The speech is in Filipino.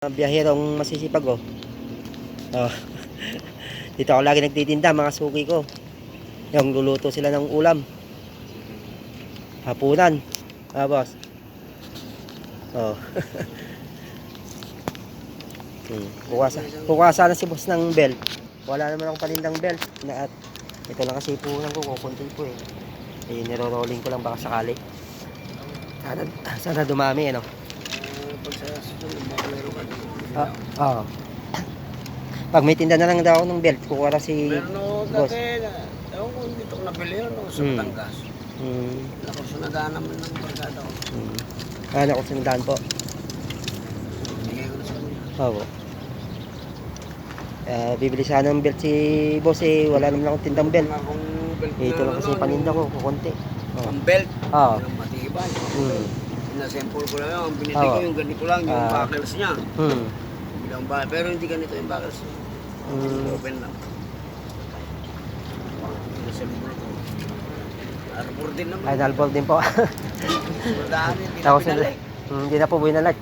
Biyahirong masisipag oh. Oh. Dito ako lagi nagtitinda, mga suki ko. Yung luluto sila ng ulam. Hapunan. Ah, boss. Oh. Kukuha sana si boss ng belt. Wala naman akong panindang belt. At ito lang kasi punan ko, kukunti po eh. Eh, niro-rolling ko lang baka sakali. Sana dumami ano. Pag sa susunod, meron ka dito. Oo. Pag may tinda na lang daw ako ng belt, kukuha si Meron ako boss. dati, ewan ko dito ko nabili yun, sa Batangas. Ako sunadaan naman ng barkada ko. Ano ko sinundan po? Bigay ko na sa kanya. Oo. Bibili sana ng belt si boss eh, wala naman akong tindang belt. Akong belt Ito lang kasi paninda ko, kukunti. Ang belt, Oo. yung matibay. Sinasample ko lang yun, ang binili Oo. ko yung ganito lang, yung buckles niya. Pero hindi ganito yung buckles niya. Open lang. Sinasample ko. Arbor din naman. Ay, nalbol din po. Sunadaan, hindi na Tapos pinalik. hindi na po binalik.